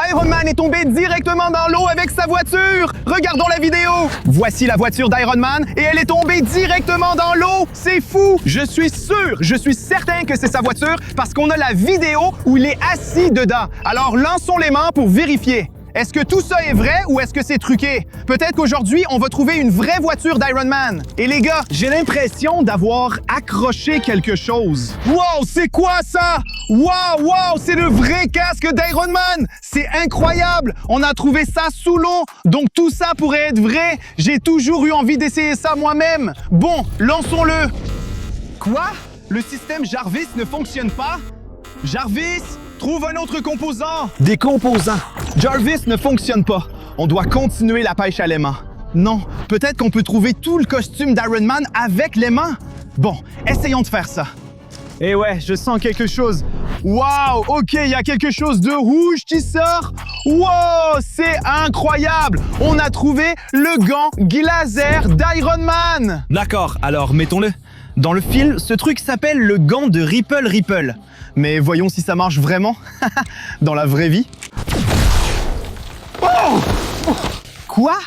Iron Man est tombé directement dans l'eau avec sa voiture! Regardons la vidéo! Voici la voiture d'Iron Man et elle est tombée directement dans l'eau! C'est fou! Je suis certain que c'est sa voiture parce qu'on a la vidéo où il est assis dedans. Alors lançons les mains pour vérifier. Est-ce que tout ça est vrai ou est-ce que c'est truqué? Peut-être qu'aujourd'hui, on va trouver une vraie voiture d'Iron Man. Et les gars, j'ai l'impression d'avoir accroché quelque chose. Wow, c'est quoi ça? Wow, c'est le vrai casque d'Iron Man! C'est incroyable! On a trouvé ça sous l'eau, donc tout ça pourrait être vrai. J'ai toujours eu envie d'essayer ça moi-même. Bon, lançons-le. Quoi? Le système Jarvis ne fonctionne pas? Jarvis, trouve un autre composant! Des composants! Jarvis ne fonctionne pas. On doit continuer la pêche à l'aimant. Non, peut-être qu'on peut trouver tout le costume d'Iron Man avec l'aimant. Bon, essayons de faire ça. Eh ouais, je sens quelque chose. Wow, OK, il y a quelque chose de rouge qui sort. Wow, c'est incroyable! On a trouvé le gant laser d'Iron Man! D'accord, alors mettons-le. Dans le film, ce truc s'appelle le gant de Ripple. Mais voyons si ça marche vraiment dans la vraie vie. Oh! Quoi?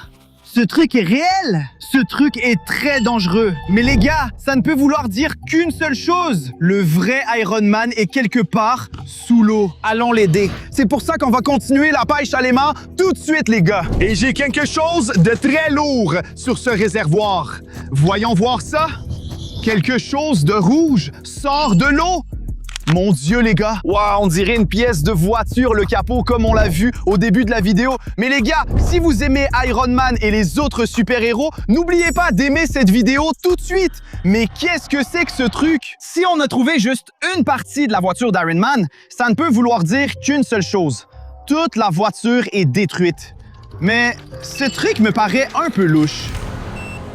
Ce truc est réel? Ce truc est très dangereux. Mais les gars, ça ne peut vouloir dire qu'une seule chose. Le vrai Iron Man est quelque part sous l'eau. Allons l'aider. C'est pour ça qu'on va continuer la pêche à l'aimant tout de suite, les gars. Et j'ai quelque chose de très lourd sur ce réservoir. Voyons voir ça. Quelque chose de rouge sort de l'eau. Mon Dieu, les gars! Waouh, on dirait une pièce de voiture, le capot, comme on l'a vu au début de la vidéo. Mais les gars, si vous aimez Iron Man et les autres super-héros, n'oubliez pas d'aimer cette vidéo tout de suite! Mais qu'est-ce que c'est que ce truc? Si on a trouvé juste une partie de la voiture d'Iron Man, ça ne peut vouloir dire qu'une seule chose. Toute la voiture est détruite. Mais ce truc me paraît un peu louche.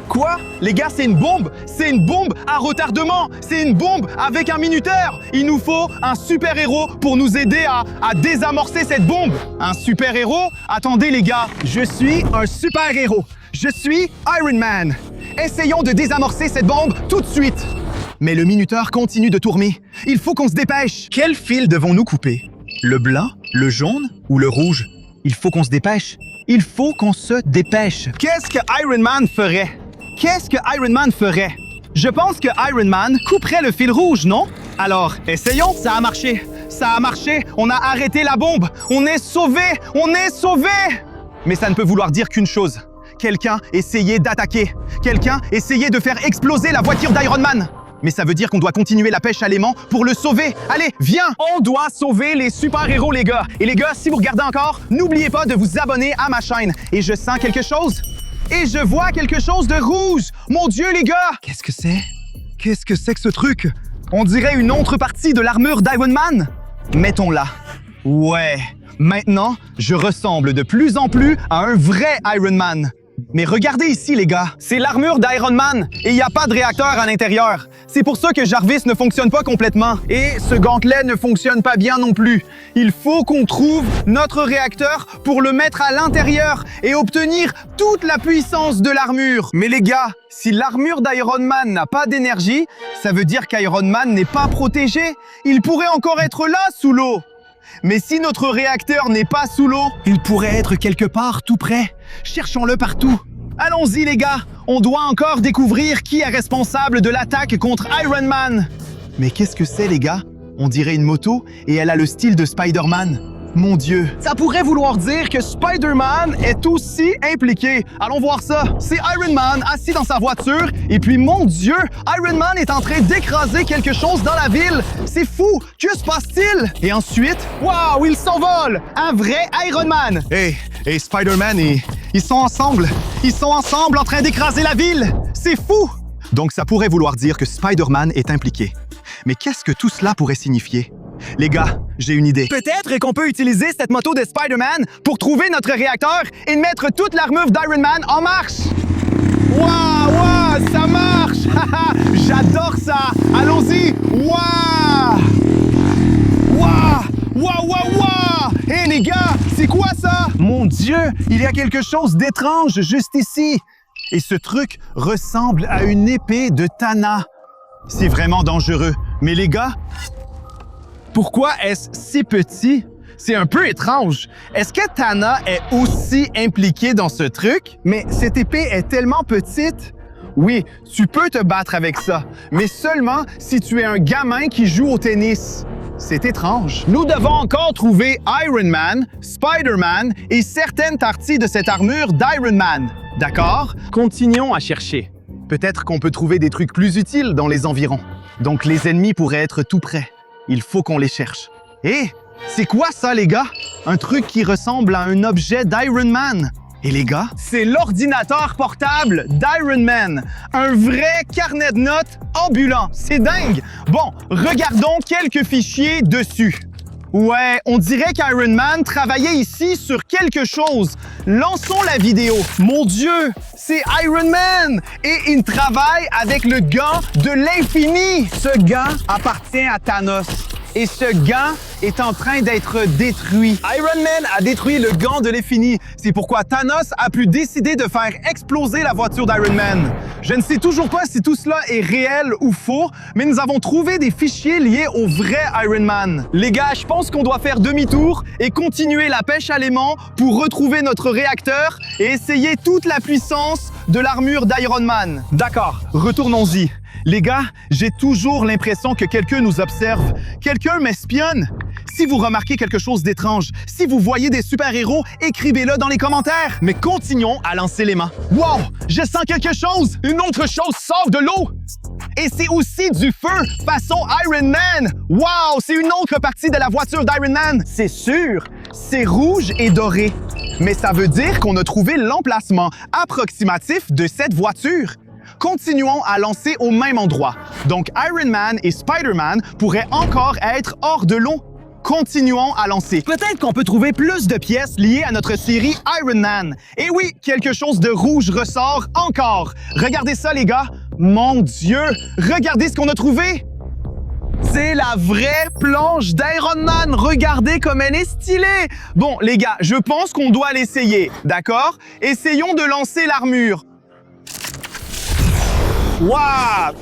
Quoi? Les gars, c'est une bombe! C'est une bombe à retardement! C'est une bombe avec un minuteur! Il nous faut un super-héros pour nous aider à désamorcer cette bombe! Un super-héros? Attendez les gars, je suis un super-héros! Je suis Iron Man! Essayons de désamorcer cette bombe tout de suite! Mais le minuteur continue de tourner. Il faut qu'on se dépêche! Quel fil devons-nous couper? Le blanc, le jaune ou le rouge? Il faut qu'on se dépêche! Il faut qu'on se dépêche! Qu'est-ce que Iron Man ferait? Qu'est-ce que Iron Man ferait? Je pense que Iron Man couperait le fil rouge, non? Alors, essayons. Ça a marché. Ça a marché. On a arrêté la bombe. On est sauvés. On est sauvés. Mais ça ne peut vouloir dire qu'une chose. Quelqu'un essayait d'attaquer. Quelqu'un essayait de faire exploser la voiture d'Iron Man. Mais ça veut dire qu'on doit continuer la pêche à l'aimant pour le sauver. Allez, viens! On doit sauver les super-héros, les gars. Et les gars, si vous regardez encore, n'oubliez pas de vous abonner à ma chaîne. Et je sens quelque chose. Et je vois quelque chose de rouge! Mon Dieu, les gars! Qu'est-ce que c'est? Qu'est-ce que c'est que ce truc? On dirait une autre partie de l'armure d'Iron Man? Mettons-la. Ouais. Maintenant, je ressemble de plus en plus à un vrai Iron Man. Mais regardez ici, les gars. C'est l'armure d'Iron Man et il n'y a pas de réacteur à l'intérieur. C'est pour ça que Jarvis ne fonctionne pas complètement. Et ce gantelet ne fonctionne pas bien non plus. Il faut qu'on trouve notre réacteur pour le mettre à l'intérieur et obtenir toute la puissance de l'armure. Mais les gars, si l'armure d'Iron Man n'a pas d'énergie, ça veut dire qu'Iron Man n'est pas protégé. Il pourrait encore être là sous l'eau. Mais si notre réacteur n'est pas sous l'eau, il pourrait être quelque part tout près. Cherchons-le partout. Allons-y, les gars. On doit encore découvrir qui est responsable de l'attaque contre Iron Man. Mais qu'est-ce que c'est, les gars? On dirait une moto et elle a le style de Spider-Man. Mon Dieu, ça pourrait vouloir dire que Spider-Man est aussi impliqué. Allons voir ça. C'est Iron Man assis dans sa voiture et puis, mon Dieu, Iron Man est en train d'écraser quelque chose dans la ville. C'est fou. Que se passe-t-il? Et ensuite, waouh, il s'envole. Un vrai Iron Man. Hey, Spider-Man, ils sont ensemble. Ils sont ensemble en train d'écraser la ville. C'est fou. Donc, ça pourrait vouloir dire que Spider-Man est impliqué. Mais qu'est-ce que tout cela pourrait signifier? Les gars, j'ai une idée. Peut-être qu'on peut utiliser cette moto de Spider-Man pour trouver notre réacteur et mettre toute l'armure d'Iron Man en marche. Waouh, ça marche! J'adore ça! Allons-y! Waouh! Hé les gars, c'est quoi ça? Mon Dieu, il y a quelque chose d'étrange juste ici. Et ce truc ressemble à une épée de Thanos. C'est vraiment dangereux. Mais les gars, pourquoi est-ce si petit? c'est un peu étrange. Est-ce que Tana est aussi impliquée dans ce truc? Mais cette épée est tellement petite. Oui, tu peux te battre avec ça, mais seulement si tu es un gamin qui joue au tennis. C'est étrange. Nous devons encore trouver Iron Man, Spider-Man et certaines parties de cette armure d'Iron Man. D'accord? Continuons à chercher. Peut-être qu'on peut trouver des trucs plus utiles dans les environs. Donc les ennemis pourraient être tout près. Il faut qu'on les cherche. Hé, c'est quoi ça, les gars? Un truc qui ressemble à un objet d'Iron Man. Et les gars, c'est l'ordinateur portable d'Iron Man. Un vrai carnet de notes ambulant. C'est dingue! Bon, regardons quelques fichiers dessus. Ouais, on dirait qu'Iron Man travaillait ici sur quelque chose. Lançons la vidéo. Mon Dieu, c'est Iron Man! Et il travaille avec le gant de l'infini. Ce gant appartient à Thanos. Et ce gant est en train d'être détruit. Iron Man a détruit le gant de l'infini. C'est pourquoi Thanos a pu décider de faire exploser la voiture d'Iron Man. Je ne sais toujours pas si tout cela est réel ou faux, mais nous avons trouvé des fichiers liés au vrai Iron Man. Les gars, je pense qu'on doit faire demi-tour et continuer la pêche à l'aimant pour retrouver notre réacteur et essayer toute la puissance de l'armure d'Iron Man. D'accord, retournons-y. Les gars, j'ai toujours l'impression que quelqu'un nous observe. Quelqu'un m'espionne. Si vous remarquez quelque chose d'étrange, si vous voyez des super-héros, écrivez-le dans les commentaires. Mais continuons à lancer l'aimant. Wow! Je sens quelque chose! Une autre chose sort de l'eau! Et c'est aussi du feu, façon Iron Man! Wow! C'est une autre partie de la voiture d'Iron Man! C'est sûr! C'est rouge et doré. Mais ça veut dire qu'on a trouvé l'emplacement approximatif de cette voiture. Continuons à lancer au même endroit. Donc Iron Man et Spider-Man pourraient encore être hors de l'eau. Continuons à lancer. Peut-être qu'on peut trouver plus de pièces liées à notre série Iron Man. Et oui, quelque chose de rouge ressort encore. Regardez ça, les gars. Mon Dieu, regardez ce qu'on a trouvé. C'est la vraie planche d'Iron Man. Regardez comme elle est stylée. Bon, les gars, je pense qu'on doit l'essayer, d'accord? Essayons de lancer l'armure. Waouh!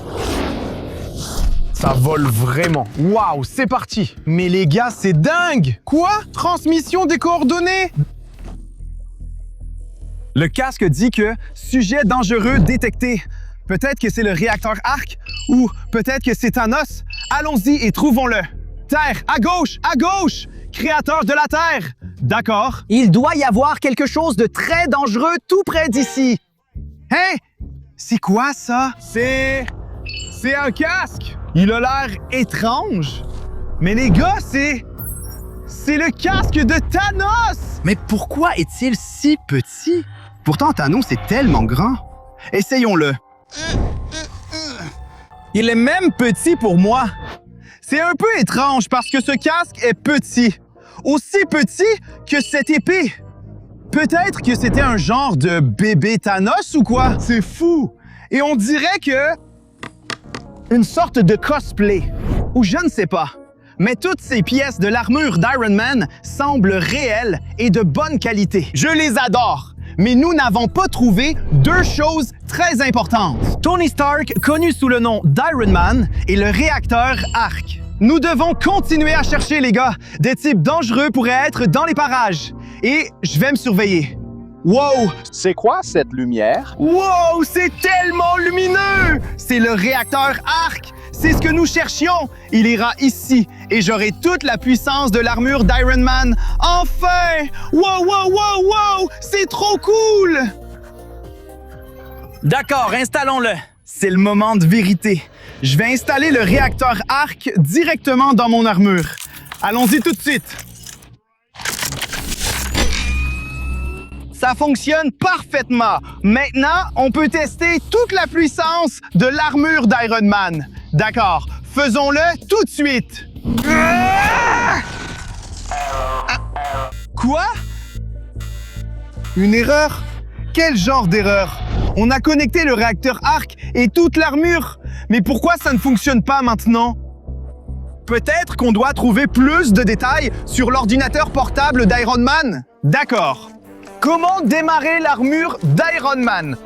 Ça vole vraiment. Waouh, c'est parti. Mais les gars, c'est dingue! Quoi? Transmission des coordonnées? Le casque dit que sujet dangereux détecté. Peut-être que c'est le réacteur Arc ou peut-être que c'est Thanos. Allons-y et trouvons-le. Terre, à gauche, à gauche! Créateur de la Terre. D'accord. Il doit y avoir quelque chose de très dangereux tout près d'ici. Hein? C'est quoi ça? C'est un casque! Il a l'air étrange. Mais les gars, c'est le casque de Thanos! Mais pourquoi est-il si petit? Pourtant, Thanos est tellement grand. Essayons-le. Il est même petit pour moi. C'est un peu étrange parce que ce casque est petit. Aussi petit que cette épée. Peut-être que c'était un genre de bébé Thanos ou quoi? C'est fou! Et on dirait que... une sorte de cosplay. Ou je ne sais pas. Mais toutes ces pièces de l'armure d'Iron Man semblent réelles et de bonne qualité. Je les adore! Mais nous n'avons pas trouvé deux choses très importantes. Tony Stark, connu sous le nom d'Iron Man, et le réacteur Arc. Nous devons continuer à chercher, les gars. Des types dangereux pourraient être dans les parages. Et je vais me surveiller. Wow! C'est quoi cette lumière? Wow! C'est tellement lumineux! C'est le réacteur Arc! C'est ce que nous cherchions! Il ira ici et j'aurai toute la puissance de l'armure d'Iron Man. Enfin! Wow, wow, wow, wow! C'est trop cool! D'accord, installons-le. C'est le moment de vérité. Je vais installer le réacteur Arc directement dans mon armure. Allons-y tout de suite. Ça fonctionne parfaitement. Maintenant, on peut tester toute la puissance de l'armure d'Iron Man. D'accord, faisons-le tout de suite. Quoi? Une erreur? Quel genre d'erreur? On a connecté le réacteur Arc et toute l'armure. Mais pourquoi ça ne fonctionne pas maintenant? Peut-être qu'on doit trouver plus de détails sur l'ordinateur portable d'Iron Man? D'accord. Comment démarrer l'armure d'Iron Man?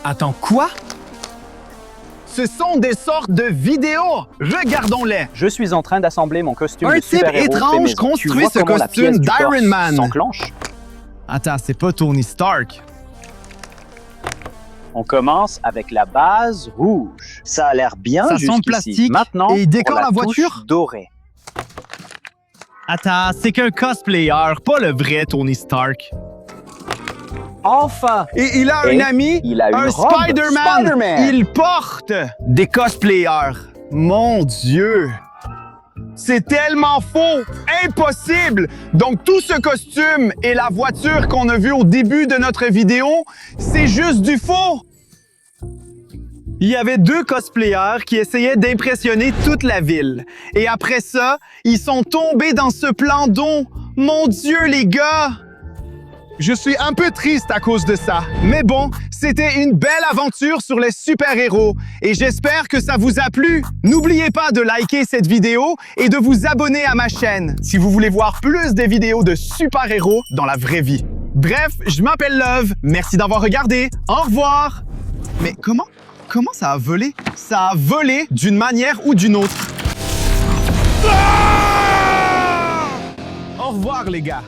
Attends, quoi? Ce sont des sortes de vidéos. Regardons-les. Je suis en train d'assembler mon costume Un de type super-héros étrange fait maison. construit Tu vois ce comment la costume pièce du d'Iron torse Man. s'enclenche? Attends, c'est pas Tony Stark. On commence avec la base rouge. Ça a l'air bien Ça sent jusqu'ici. plastique Maintenant, et il décore pour la touche voiture? dorée. Attends, c'est qu'un cosplayer, pas le vrai Tony Stark. Enfin! Et il a Et un ami, il a une un robe Spider-Man. Spider-Man. Il porte des cosplayers. Mon Dieu! C'est tellement faux! Impossible! Donc tout ce costume et la voiture qu'on a vue au début de notre vidéo, c'est juste du faux! Il y avait deux cosplayers qui essayaient d'impressionner toute la ville. Et après ça, ils sont tombés dans ce plan d'eau. Mon Dieu, les gars! Je suis un peu triste à cause de ça. Mais bon, c'était une belle aventure sur les super-héros. Et j'espère que ça vous a plu. N'oubliez pas de liker cette vidéo et de vous abonner à ma chaîne si vous voulez voir plus de vidéos de super-héros dans la vraie vie. Bref, je m'appelle Love. Merci d'avoir regardé. Au revoir! Mais comment ça a volé? Ça a volé d'une manière ou d'une autre. Ah! Au revoir, les gars.